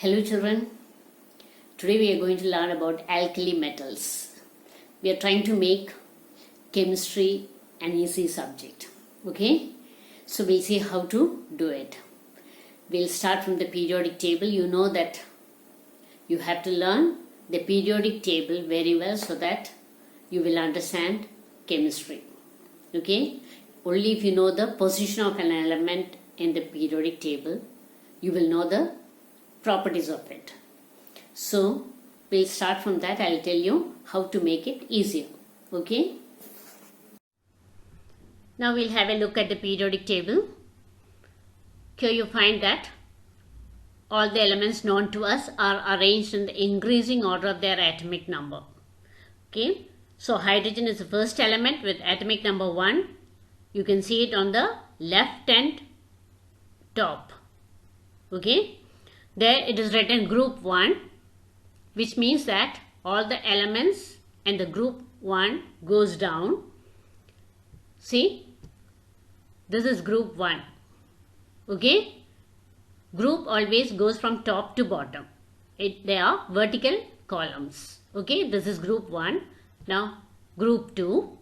Hello children, today we are going to learn about alkali metals. We are trying to make chemistry an easy subject. Okay, so we'll see how to do it. We'll start from the periodic table. You know that you have to learn the periodic table very well so that you will understand chemistry. Okay, only if you know the position of an element in the periodic table, you will know the properties of it. So we'll start from that. I'll tell you how to make it easier. Okay. Now we'll have a look at the periodic table. Here you find that all the elements known to us are arranged in the increasing order of their atomic number. Okay. So hydrogen is the first element with atomic number 1. You can see it on the left hand top. Okay. There it is written group 1, which means that all the elements in the group 1 goes down. See, this is group 1. Okay, group always goes from top to bottom. They are vertical columns. Okay, this is group 1. Now group 2.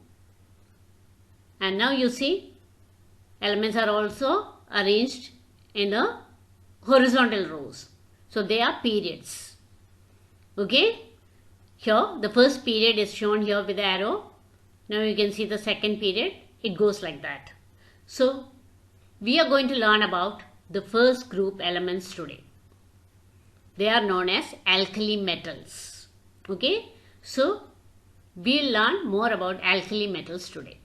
And now you see elements are also arranged in the horizontal rows. So they are periods. Okay. Here the first period is shown here with the arrow. Now you can see the second period. It goes like that. So we are going to learn about the first group elements today. They are known as alkali metals. Okay. So we'll learn more about alkali metals today.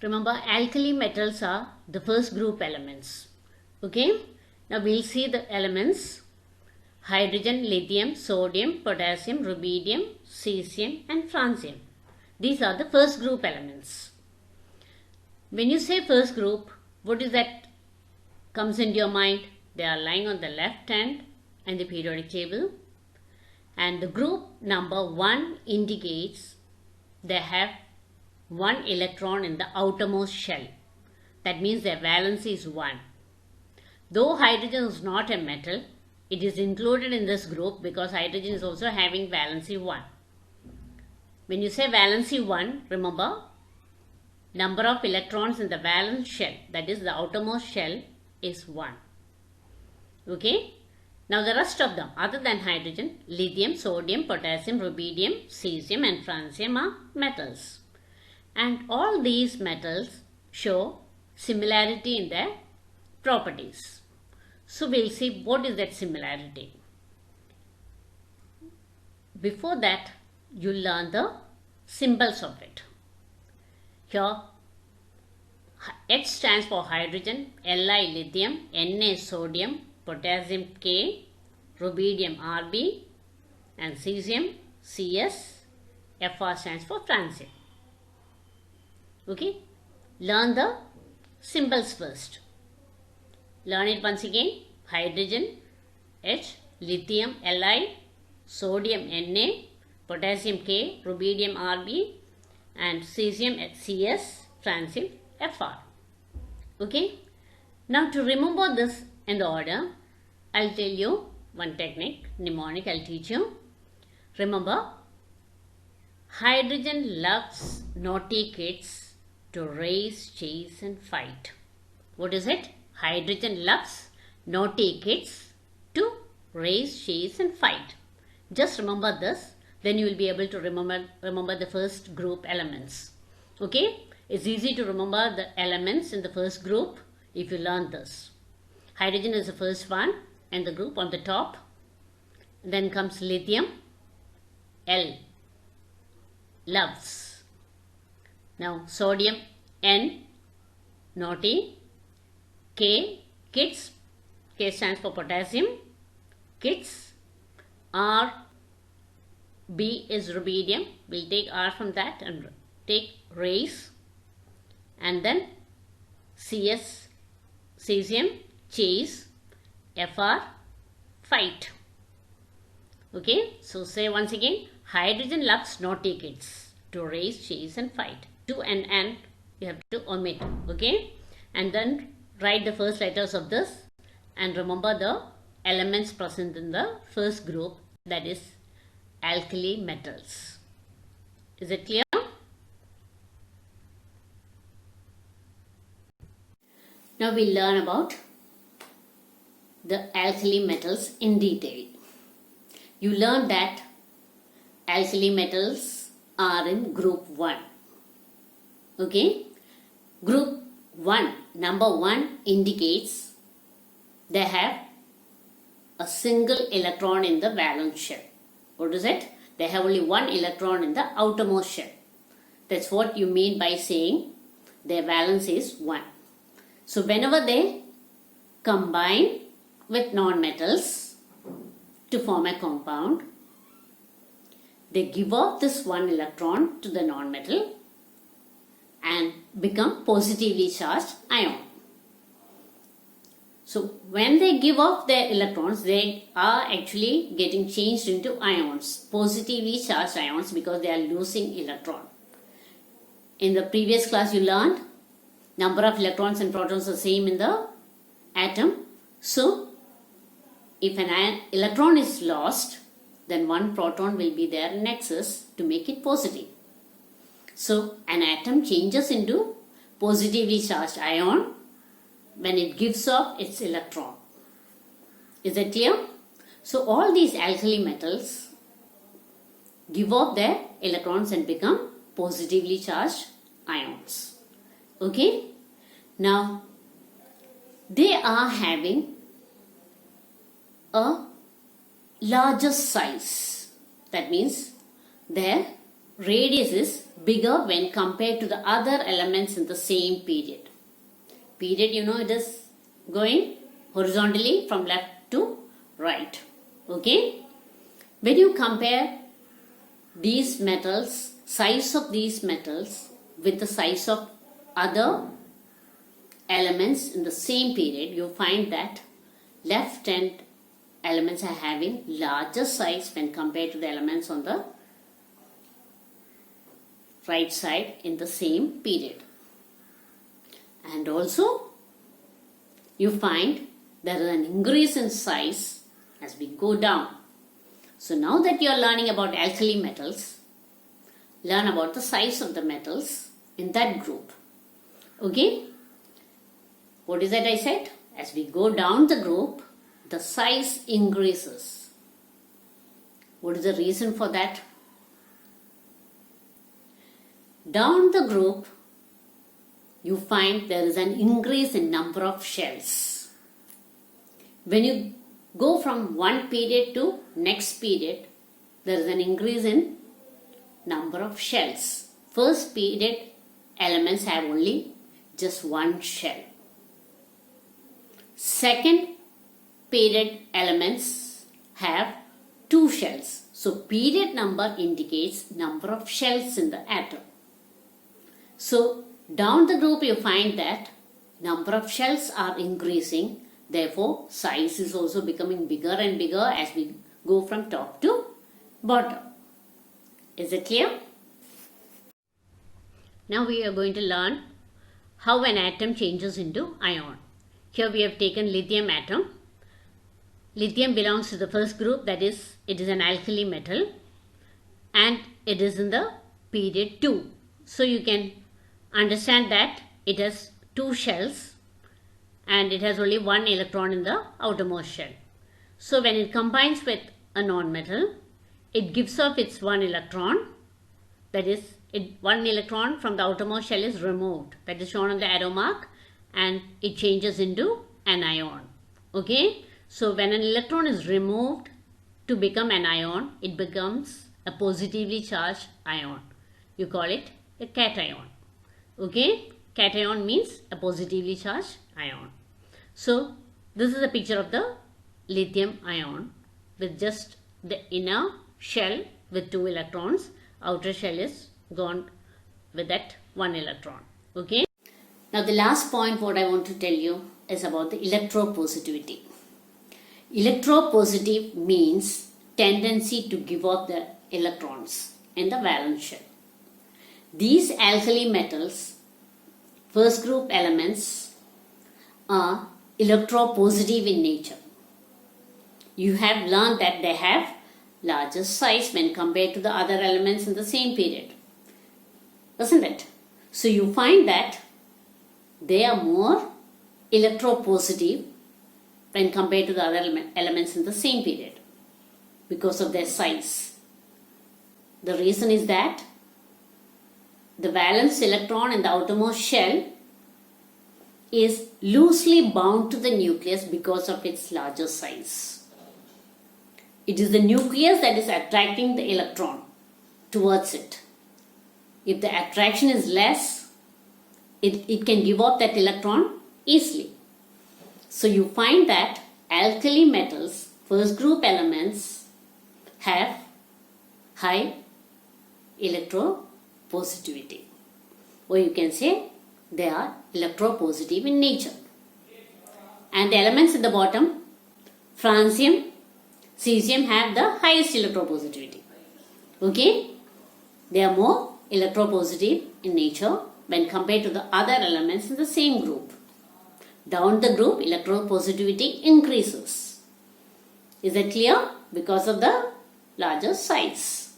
Remember, alkali metals are the first group elements. Okay. Now we'll see the elements: hydrogen, lithium, sodium, potassium, rubidium, cesium and francium. These are the first group elements. When you say first group, what is that comes into your mind? They are lying on the left hand in the periodic table. And the group number 1 indicates they have 1 electron in the outermost shell. That means their valency is 1. Though hydrogen is not a metal, it is included in this group because hydrogen is also having valency 1. When you say valency 1, remember, number of electrons in the valence shell, that is the outermost shell, is 1. Okay. Now the rest of them, other than hydrogen, lithium, sodium, potassium, rubidium, cesium and francium are metals. And all these metals show similarity in their properties. So we'll see what is that similarity. Before that, you'll learn the symbols of it. Here, H stands for hydrogen, Li lithium, Na sodium, potassium K, rubidium Rb, and cesium Cs, Fr stands for francium. Okay, learn the symbols first. Learn it once again. Hydrogen H, lithium Li, sodium Na, potassium K, rubidium Rb and cesium Cs, francium Fr. Okay, now to remember this in the order, I'll tell you one technique, mnemonic I'll teach you. Remember, hydrogen loves naughty kids to race, chase and fight. What is it? Hydrogen loves naughty kids to race, chase and fight. Just remember this, then you will be able to remember the first group elements. Okay? It's easy to remember the elements in the first group if you learn this. Hydrogen is the first one and the group on the top. Then comes lithium, L, loves. Now sodium, N, naughty, K, kids, K stands for potassium, kids, R, B is rubidium, we'll take R from that and take race, and then Cs, cesium, chase, Fr, fight. Okay, so say once again, hydrogen loves naughty kids to race, chase and fight. To and you have to omit. Okay, and then write the first letters of this and remember the elements present in the first group, that is alkali metals. Is it clear? Now we learn about the alkali metals in detail. You learned that alkali metals are in group 1. Okay? Group 1, number 1 indicates they have a single electron in the valence shell. What is it? They have only one electron in the outermost shell. That's what you mean by saying their valence is 1. So whenever they combine with non-metals to form a compound, they give off this one electron to the non-metal and become positively charged ion. So when they give off their electrons, they are actually getting changed into ions, positively charged ions, because they are losing electron. In the previous class you learned number of electrons and protons are same in the atom. So if an electron is lost, then one proton will be there in excess to make it positive. So an atom changes into positively charged ion when it gives off its electron. Is that clear? So all these alkali metals give off their electrons and become positively charged ions. Okay? Now they are having a larger size. That means their radius is bigger when compared to the other elements in the same period. Period, you know, it is going horizontally from left to right. Okay? When you compare these metals, size of these metals with the size of other elements in the same period, you find that left hand elements are having larger size when compared to the elements on the right side in the same period. And also you find there is an increase in size as we go down. So now that you are learning about alkali metals, learn about the size of the metals in that group. Okay? What is that I said? As we go down the group, the size increases. What is the reason for that? Down the group, you find there is an increase in number of shells. When you go from one period to next period, there is an increase in number of shells. First period elements have only just one shell. Second period elements have two shells. So period number indicates number of shells in the atom. So down the group you find that number of shells are increasing. Therefore size is also becoming bigger and bigger as we go from top to bottom. Is it clear? Now we are going to learn how an atom changes into ion. Here we have taken lithium atom. Lithium belongs to the first group, that is, it is an alkali metal and it is in the period 2. So you can understand that it has two shells and it has only one electron in the outermost shell. So when it combines with a non-metal, it gives off its one electron, that is, one electron from the outermost shell is removed, that is shown on the arrow mark, and it changes into an ion. Okay? So when an electron is removed to become an ion, it becomes a positively charged ion. You call it a cation. Okay? Cation means a positively charged ion. So this is a picture of the lithium ion with just the inner shell with two electrons. Outer shell is gone with that one electron. Okay? Now the last point what I want to tell you is about the electropositivity. Electropositive means tendency to give off the electrons in the valence shell. These alkali metals, first group elements, are electropositive in nature. You have learned that they have larger size when compared to the other elements in the same period, isn't it? So you find that they are more electropositive when compared to the other elements in the same period because of their size. The reason is that the valence electron in the outermost shell is loosely bound to the nucleus because of its larger size. It is the nucleus that is attracting the electron towards it. If the attraction is less, it can give off that electron easily. So you find that alkali metals, first group elements, have high electropositivity. Or you can say they are electropositive in nature. And the elements at the bottom, francium, cesium, have the highest electropositivity. Okay? They are more electropositive in nature when compared to the other elements in the same group. Down the group, electropositivity increases. Is that clear? Because of the larger size.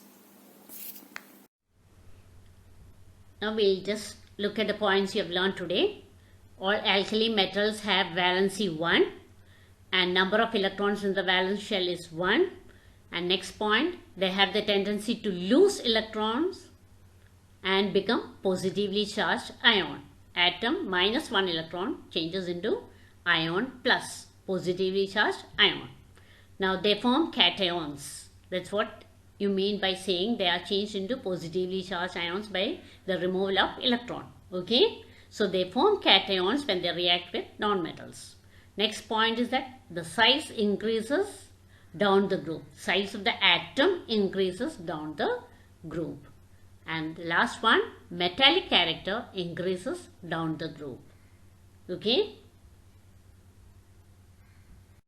Now we'll just look at the points you have learned today. All alkali metals have valency 1 and number of electrons in the valence shell is 1. And next point, they have the tendency to lose electrons and become positively charged ion. Atom minus 1 electron changes into ion plus positively charged ion. Now they form cations. That's what you mean by saying they are changed into positively charged ions by the removal of electron. Okay? So they form cations when they react with nonmetals. Next point is that the size increases down the group. Size of the atom increases down the group. And the last one, metallic character increases down the group. Okay?